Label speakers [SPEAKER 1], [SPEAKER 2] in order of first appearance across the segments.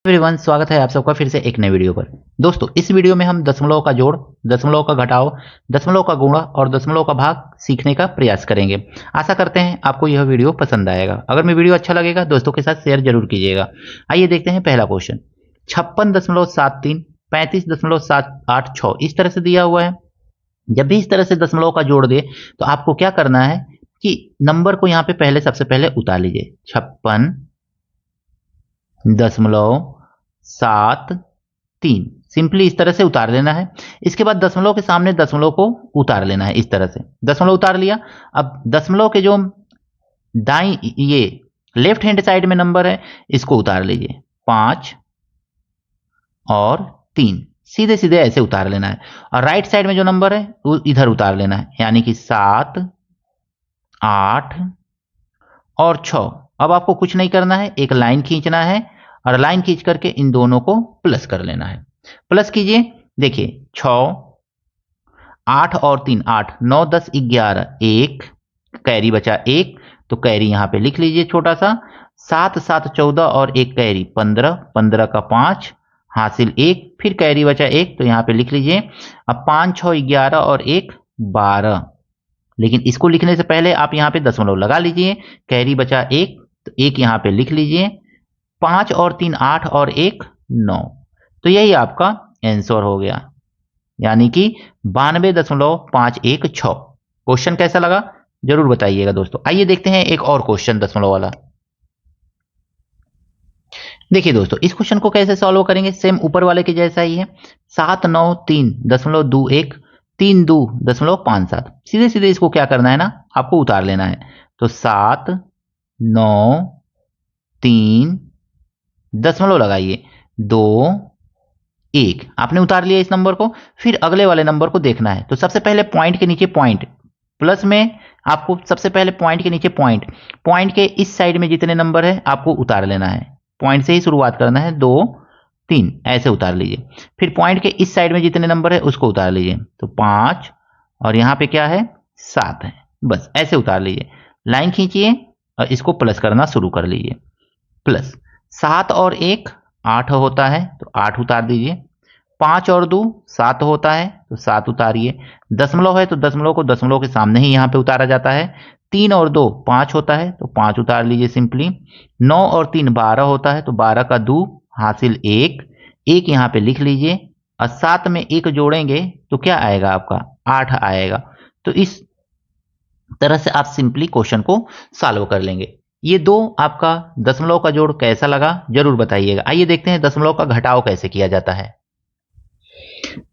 [SPEAKER 1] Everyone, स्वागत है आप सबका फिर से एक नए वीडियो पर। दोस्तों, इस वीडियो में हम दशमलव का जोड़, दशमलव का घटाव, दशमलव का गुणा और दशमलव का भाग सीखने का प्रयास करेंगे। आशा करते हैं आपको यह वीडियो पसंद आएगा। अगर मैं वीडियो अच्छा लगेगा दोस्तों के साथ शेयर जरूर कीजिएगा। आइए देखते हैं पहला क्वेश्चन। 56.73 35.786 इस तरह से दिया हुआ है। जब भी इस तरह से दशमलव का जोड़ दे तो आपको क्या करना है कि नंबर को यहाँ पे पहले सबसे पहले उतार लीजिए। 56.73 सिंपली इस तरह से उतार लेना है। इसके बाद दशमलव के सामने दशमलव को उतार लेना है। इस तरह से दशमलव उतार लिया। अब दशमलव के जो दाई ये लेफ्ट हैंड साइड में नंबर है इसको उतार लीजिए। 5 और 3 सीधे सीधे ऐसे उतार लेना है। और राइट साइड में जो नंबर है वो इधर उतार लेना है, यानी कि 7 8 और 6। अब आपको कुछ नहीं करना है, एक लाइन खींचना है और लाइन खींच करके इन दोनों को प्लस कर लेना है। प्लस कीजिए, देखिए 6 8 और 3 8 9 10 11 1 कैरी बचा 1, तो कैरी यहां पे लिख लीजिए छोटा सा। 7 7 14 और 1 कैरी 15 15 का 5 हासिल 1, फिर कैरी बचा 1 तो यहां पे लिख लीजिए। अब 5 6 11 और 1 12, लेकिन इसको लिखने से पहले आप यहाँ पे दशमलव लगा लीजिए। कैरी बचा 1 तो 1 यहाँ पे लिख लीजिए। 5 और 3 8 और 1 9, तो यही आपका आंसर हो गया, यानी कि 92.516। क्वेश्चन कैसा लगा जरूर बताइएगा दोस्तों। आइए देखते हैं एक और क्वेश्चन दशमलव वाला। देखिए दोस्तों, इस क्वेश्चन को कैसे सॉल्व करेंगे, सेम ऊपर वाले के जैसा ही है। 793.21 32.57 सीधे सीधे इसको क्या करना है ना, आपको उतार लेना है। तो 7 9 3 दशमलव लगाइए 2 1, आपने उतार लिया इस नंबर को। फिर अगले वाले नंबर को देखना है, तो सबसे पहले पॉइंट के नीचे पॉइंट, प्लस में आपको सबसे पहले पॉइंट के नीचे पॉइंट के इस साइड में जितने नंबर है आपको उतार लेना है। पॉइंट से ही शुरुआत करना है, 2 3 ऐसे उतार लीजिए। फिर पॉइंट के इस साइड में जितने नंबर है उसको उतार लीजिए, तो 5 और यहाँ पे क्या है 7 है, बस ऐसे उतार लीजिए। लाइन खींचिए और इसको प्लस करना शुरू कर लीजिए। प्लस 7 और 1 8 होता है तो 8 उतार दीजिए। 5 और 2 7 होता है तो 7 उतारिए। दशमलव है तो दशमलव को दशमलव के सामने ही यहाँ पे उतारा जाता है। 3 और 2 5 होता है तो 5 उतार लीजिए सिंपली। 9 और 3 12 होता है तो 12 का 2 हासिल 1 1 यहाँ पे लिख लीजिए। और 7 में 1 जोड़ेंगे तो क्या आएगा आपका 8 आएगा। तो इस तरह से आप सिंपली क्वेश्चन को सॉल्व कर लेंगे। ये दो आपका दशमलव का जोड़ कैसा लगा जरूर बताइएगा। आइए देखते हैं दशमलव का घटाव कैसे किया जाता है।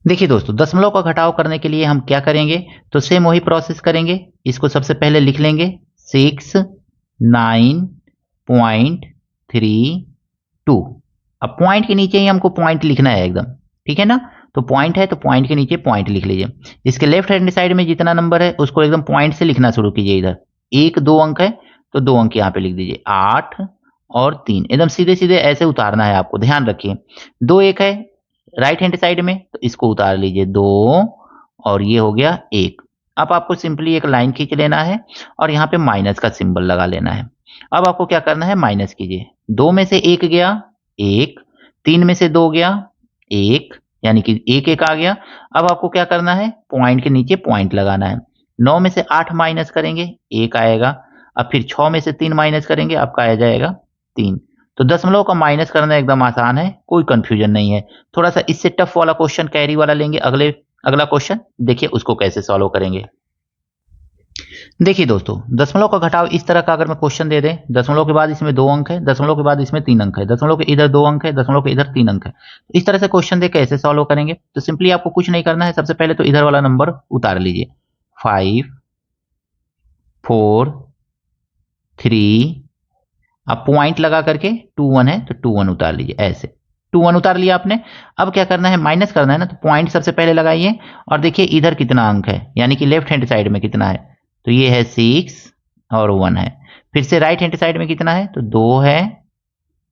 [SPEAKER 1] देखिए दोस्तों, दशमलव का घटाव करने के लिए हम क्या करेंगे, तो सेम वही प्रोसेस करेंगे। इसको सबसे पहले लिख लेंगे 69.32। अब पॉइंट के नीचे ही हमको पॉइंट लिखना है एकदम, ठीक है ना। तो पॉइंट है तो पॉइंट के नीचे पॉइंट लिख लीजिए। इसके लेफ्ट हैंड साइड में जितना नंबर है उसको एकदम पॉइंट से लिखना शुरू कीजिए। इधर 1 2 अंक है तो 2 अंक यहाँ पे लिख दीजिए। 8 और 3 एकदम सीधे सीधे ऐसे उतारना है आपको, ध्यान रखिए। 2 1 है राइट हैंड साइड में तो इसको उतार लीजिए 2 और ये हो गया 1। अब आपको सिंपली एक लाइन खींच लेना है और यहाँ पे माइनस का सिंबल लगा लेना है। अब आपको क्या करना है, माइनस कीजिए। 2 में से 1 गया 1, 3 में से 2 गया 1, यानी कि 1 1 आ गया। अब आपको क्या करना है, पॉइंट के नीचे पॉइंट लगाना है। 9 में से 8 माइनस करेंगे 1 आएगा। अब फिर 6 में से 3 माइनस करेंगे आपका आ जाएगा 3। तो दशमलव का माइनस करना एकदम आसान है, कोई कंफ्यूजन नहीं है। थोड़ा सा इससे टफ वाला क्वेश्चन कैरी वाला लेंगे अगला क्वेश्चन, देखिए उसको कैसे सॉल्व करेंगे। देखिए दोस्तों, दशमलव का घटाव इस तरह का अगर मैं क्वेश्चन दे दें, दशमलव के बाद इसमें 2 अंक है, दशमलव के बाद इसमें 3 अंक है, दशमलव के इधर 2 अंक है, दशमलव के इधर 3 अंक है। इस तरह से क्वेश्चन दे कैसे सॉल्व करेंगे, तो सिंपली आपको कुछ नहीं करना है। सबसे पहले तो इधर वाला नंबर उतार लीजिए। 5 4 3, अब पॉइंट लगा करके 2 1 है तो 2 1 उतार लीजिए। ऐसे 2 1 उतार लिया आपने। अब क्या करना है, माइनस करना है ना, तो पॉइंट सबसे पहले लगाइए और देखिए इधर कितना अंक है, यानी कि लेफ्ट हैंड साइड में कितना है, तो ये है 6 और 1 है। फिर से राइट हैंड साइड में कितना है, तो 2 है,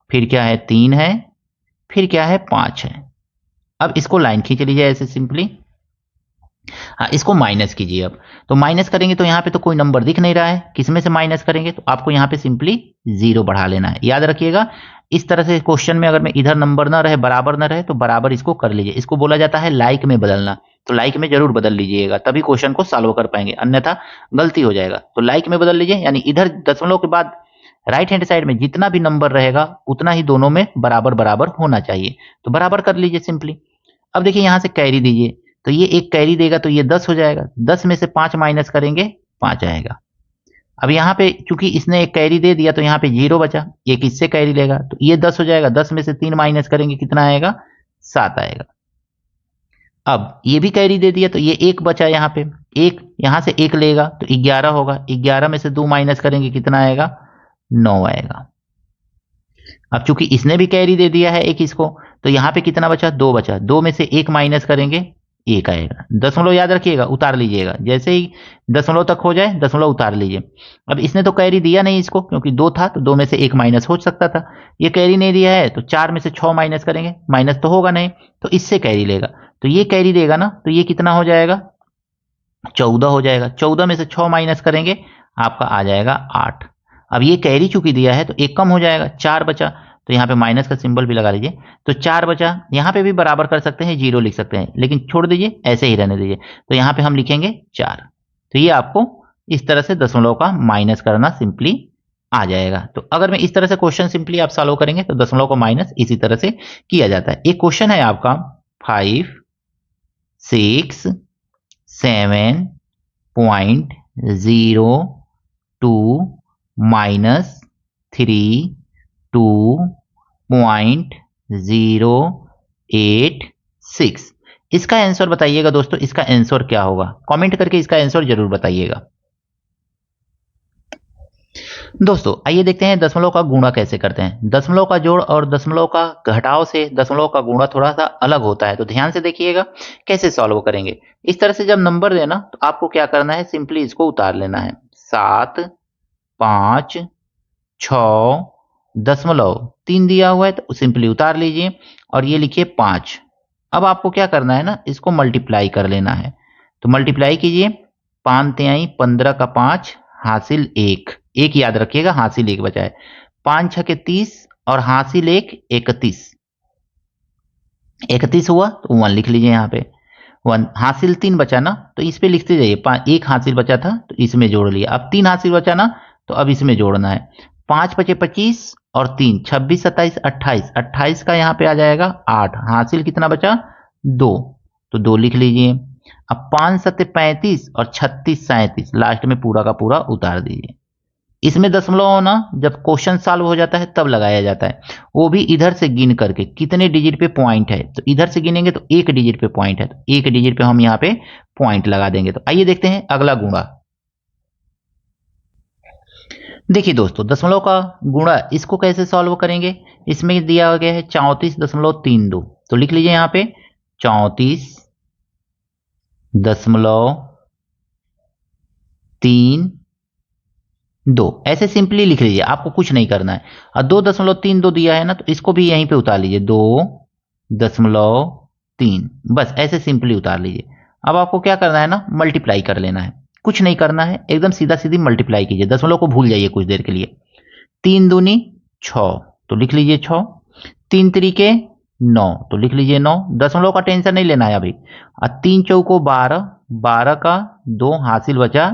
[SPEAKER 1] फिर क्या है 3 है, फिर क्या है 5 है। अब इसको लाइन खींच लीजिए ऐसे सिंपली। हाँ, इसको माइनस कीजिए। अब तो माइनस करेंगे तो यहाँ पे तो कोई नंबर दिख नहीं रहा है, किस में से माइनस करेंगे, तो आपको यहाँ पे सिंपली 0 बढ़ा लेना है। याद रखिएगा इस तरह से क्वेश्चन में अगर में इधर नंबर ना रहे, बराबर ना रहे, तो बराबर इसको कर लीजिए। इसको बोला जाता है लाइक में बदलना। तो लाइक में जरूर बदल लीजिएगा, तभी क्वेश्चन को सॉल्व कर पाएंगे, अन्यथा गलती हो जाएगा। तो लाइक में बदल लीजिए, यानी इधर दशमलव के बाद राइट हैंड साइड में जितना भी नंबर रहेगा उतना ही दोनों में बराबर बराबर होना चाहिए। तो बराबर कर लीजिए सिंपली। अब देखिए यहां से कैरी दीजिए, तो ये एक कैरी देगा तो ये 10 हो जाएगा। 10 में से 5 माइनस करेंगे, 5 आएगा। अब यहाँ पे चूंकि इसने एक कैरी दे दिया तो यहाँ पे 0 बचा, एक इससे कैरी लेगा तो ये 10 हो जाएगा। 10 में से 3 माइनस करेंगे, कितना आएगा? 7 आएगा। अब ये भी कैरी दे दिया तो ये 1 बचा, यहाँ पे एक, यहाँ से 1 लेगा तो 11 होगा। 11 में से 2 माइनस करेंगे, कितना आएगा? 9 आएगा। अब चूंकि इसने भी कैरी दे दिया है एक इसको, तो यहाँ पे कितना बचा? 2 बचा। 2 में से 1 माइनस करेंगे, 1 आएगा। दशमलव याद रखिएगा, उतार लीजिएगा। जैसे ही दशमलव तक हो जाए दशमलव उतार लीजिए। अब इसने तो कैरी दिया नहीं इसको, क्योंकि 2 था तो 2 में से 1 माइनस हो सकता था। ये कैरी नहीं दिया है तो 4 में से 6 माइनस करेंगे, माइनस तो होगा नहीं, तो इससे कैरी लेगा। तो ये कैरी देगा ना, तो ये कितना हो जाएगा? 14 हो जाएगा। 14 में से 6 माइनस करेंगे, आपका आ जाएगा 8। अब ये कैरी चूंकि दिया है तो एक कम हो जाएगा, 4 बचा। तो यहाँ पे माइनस का सिंबल भी लगा लीजिए। तो 4 बचा, यहाँ पे भी बराबर कर सकते हैं, 0 लिख सकते हैं, लेकिन छोड़ दीजिए, ऐसे ही रहने दीजिए। तो यहाँ पे हम लिखेंगे 4। तो ये आपको इस तरह से दशमलव का माइनस करना सिंपली आ जाएगा। तो अगर मैं इस तरह से क्वेश्चन सिंपली आप सॉल्व करेंगे तो दशमलव का माइनस इसी तरह से किया जाता है। एक क्वेश्चन है आपका 5, 6, 7.02 माइनस 32.086। इसका आंसर बताइएगा दोस्तों, इसका आंसर क्या होगा? कमेंट करके इसका आंसर जरूर बताइएगा। दोस्तों आइए देखते हैं दशमलव का गुणा कैसे करते हैं। दशमलव का जोड़ और दशमलव का घटाव से दशमलव का गुणा थोड़ा सा अलग होता है, तो ध्यान से देखिएगा कैसे सॉल्व करेंगे। इस तरह से जब नंबर देना तो आपको क्या करना है, सिंपली इसको उतार लेना है। 7, 5, 6, 3 दिया हुआ है तो सिंपली उतार लीजिए और ये लिखिए 5। अब आपको क्या करना है ना, इसको मल्टीप्लाई कर लेना है। तो मल्टीप्लाई कीजिए, 5 तिहाई 15 का 5 हासिल 1, एक याद रखिएगा, हासिल 1 बचा है। 5 6 के 30 और हासिल 1 31, 31 हुआ तो 1 लिख लीजिए यहाँ पे। 1 हासिल 3 बचा ना, तो इस पे लिखते जाइए। 1 हासिल बचा था तो इसमें जोड़ लिया। अब 3 हासिल बचा ना, तो अब इसमें जोड़ना है। 5 5 25 और 3 26 27 28, 28 का यहाँ पे आ जाएगा 8। हासिल कितना बचा? 2, तो 2 लिख लीजिए। अब 5 7 35 और 36 37, लास्ट में पूरा का पूरा उतार दीजिए। इसमें दशमलव होना जब क्वेश्चन सॉल्व हो जाता है तब लगाया जाता है, वो भी इधर से गिन करके कितने डिजिट पे पॉइंट है। तो इधर से गिनेंगे तो 1 डिजिट पे पॉइंट है, तो 1 डिजिट पे हम यहाँ पे पॉइंट लगा देंगे। तो आइए देखते हैं अगला गुणा। देखिए दोस्तों दशमलव का गुणा इसको कैसे सॉल्व करेंगे। इसमें दिया गया है 34.32, तो लिख लीजिए यहाँ पे 34.32, ऐसे सिंपली लिख लीजिए, आपको कुछ नहीं करना है। और 2.32 दिया है ना, तो इसको भी यहीं पे उतार लीजिए, 2.3, बस ऐसे सिंपली उतार लीजिए। अब आपको क्या करना है ना, मल्टीप्लाई कर लेना है, कुछ नहीं करना है, एकदम सीधा सीधी मल्टीप्लाई कीजिए। दशमलव को भूल जाइए कुछ देर के लिए। 3 दूनी 6, तो लिख लीजिए 6। 3 तिरिके 9, तो लिख लीजिए 9। दशमलव का टेंशन नहीं लेना है अभी। और 3 चौको 12, 12 का 2 हासिल बचा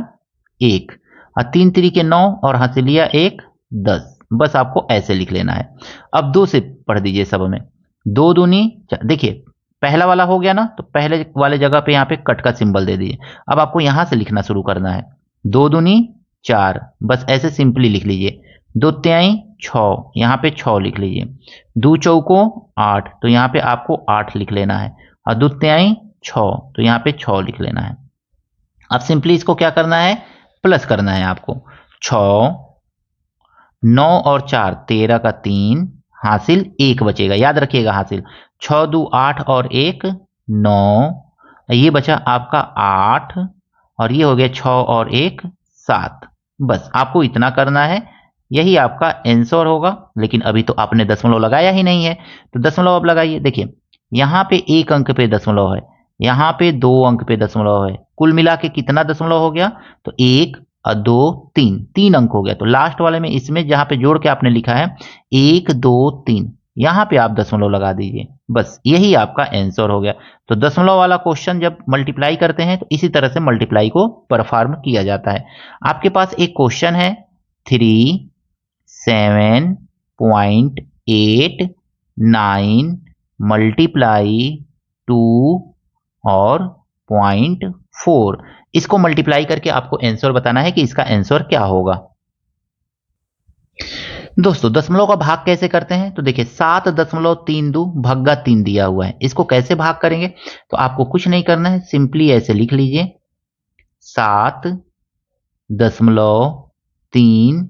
[SPEAKER 1] 1, और 3 तिरिके 9 और हासिलिया 1 10, बस आपको ऐसे लिख लेना है। अब 2 से पढ़ दीजिए सब में। 2 दूनी 4, देखिए पहला वाला हो गया ना, तो पहले वाले जगह पे यहाँ पे कट का सिंबल दे दीजिए। अब आपको यहां से लिखना शुरू करना है। 2 दूनी 4, बस ऐसे सिंपली लिख लीजिए। 2 तिहाई 6, यहाँ पे 6 लिख लीजिए। 2 चौको 8, तो यहाँ पे आपको 8 लिख लेना है। और 2 तिहाई 6, तो यहाँ पे 6 लिख लेना है। अब सिंपली इसको क्या करना है, प्लस करना है आपको। 6, 9 और 4 13 का 3, हासिल 1 बचेगा, याद रखिएगा हासिल। 6 2 8 और 1 9, ये बचा आपका 8, और ये हो गया 6 और 1 7, बस आपको इतना करना है, यही आपका आंसर होगा। लेकिन अभी तो आपने दशमलव लगाया ही नहीं है, तो दशमलव अब लगाइए। देखिए यहाँ पे 1 अंक पे दशमलव है, यहाँ पे 2 अंक पे दशमलव है, कुल मिला के कितना दशमलव हो गया, तो 1 और 2 3, 3 अंक हो गया। तो लास्ट वाले में इसमें जहां पे जोड़ के आपने लिखा है 1 2 3, यहां पे आप दशमलव लगा दीजिए, बस यही आपका आंसर हो गया। तो दशमलव वाला क्वेश्चन जब मल्टीप्लाई करते हैं तो इसी तरह से मल्टीप्लाई को परफॉर्म किया जाता है। आपके पास एक क्वेश्चन है 37.89 मल्टीप्लाई 2 और 0.4, इसको मल्टीप्लाई करके आपको आंसर बताना है कि इसका आंसर क्या होगा। दोस्तों दशमलव का भाग कैसे करते हैं, तो देखिए 7.32 भग्गा 3 दिया हुआ है, इसको कैसे भाग करेंगे, तो आपको कुछ नहीं करना है, सिंपली ऐसे लिख लीजिए 7.3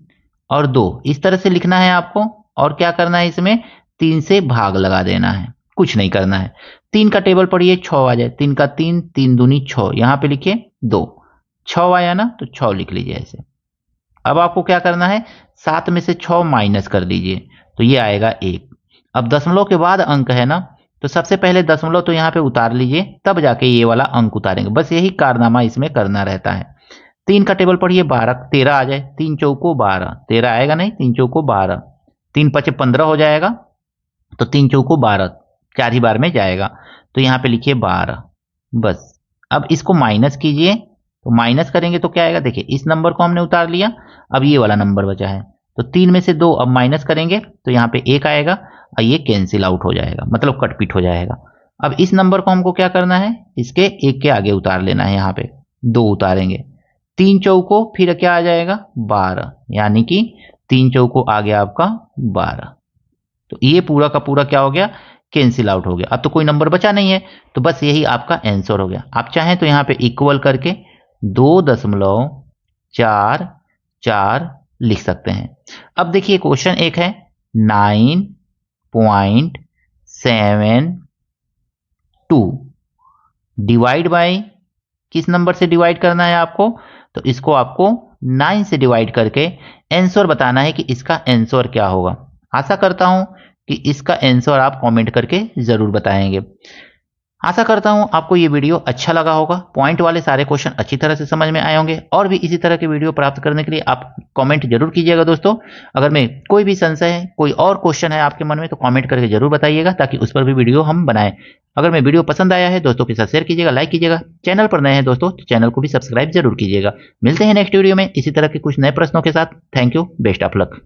[SPEAKER 1] और 2, इस तरह से लिखना है आपको। और क्या करना है, इसमें 3 से भाग लगा देना है, कुछ नहीं करना है। 3 का टेबल पढ़िए 6 आ जाए, 3 का 3, 3 दूनी 6, यहां पे लिखिए 2, 6 आया ना तो 6 लिख लीजिए ऐसे। अब आपको क्या करना है, 7 में से 6 माइनस कर दीजिए तो ये आएगा 1। अब दशमलव के बाद अंक है ना, तो सबसे पहले दशमलव तो यहाँ पे उतार लीजिए, तब जाके ये वाला अंक उतारेंगे, बस यही कारनामा इसमें करना रहता है। 3 का टेबल पढ़िए 12, 13 आ जाए, 3 चौको 12, 13 आएगा नहीं, 3 चौको 12, 3 पचे 15 हो जाएगा, तो 3 चौको 12, 4 ही बार में जाएगा, तो यहाँ पे लिखिए 12, बस। अब इसको माइनस कीजिए, तो माइनस करेंगे तो क्या आएगा, देखिए इस नंबर को हमने उतार लिया, अब ये वाला नंबर बचा है, तो 3 में से 2 अब माइनस करेंगे तो यहाँ पे 1 आएगा और ये कैंसिल आउट हो जाएगा, मतलब कटपिट हो जाएगा। अब इस नंबर को हमको क्या करना है, इसके 1 के आगे उतार लेना है, यहाँ पे 2 उतारेंगे, 3 चौको फिर क्या आ जाएगा 12, यानी कि 3 चौको आ गया आपका 12, तो ये पूरा का पूरा क्या हो गया, कैंसिल आउट हो गया। अब तो कोई नंबर बचा नहीं है, तो बस यही आपका आंसर हो गया। आप चाहें तो यहाँ पे इक्वल करके 2.44 लिख सकते हैं। अब देखिए क्वेश्चन एक है 9.72 डिवाइड बाय, किस नंबर से डिवाइड करना है आपको, तो इसको आपको 9 से डिवाइड करके आंसर बताना है कि इसका आंसर क्या होगा। आशा करता हूं कि इसका आंसर आप कमेंट करके जरूर बताएंगे। आशा करता हूं आपको ये वीडियो अच्छा लगा होगा, पॉइंट वाले सारे क्वेश्चन अच्छी तरह से समझ में आए होंगे। और भी इसी तरह के वीडियो प्राप्त करने के लिए आप कमेंट जरूर कीजिएगा दोस्तों। अगर में कोई भी संशय है, कोई और क्वेश्चन है आपके मन में, तो कमेंट करके जरूर बताइएगा, ताकि उस पर भी वीडियो हम बनाएं। अगर मैं वीडियो पसंद आया है दोस्तों के साथ शेयर कीजिएगा, लाइक कीजिएगा। चैनल पर नए हैं दोस्तों तो चैनल को भी सब्सक्राइब जरूर कीजिएगा। मिलते हैं नेक्स्ट वीडियो में इसी तरह के कुछ नए प्रश्नों के साथ। Thank you, best of luck.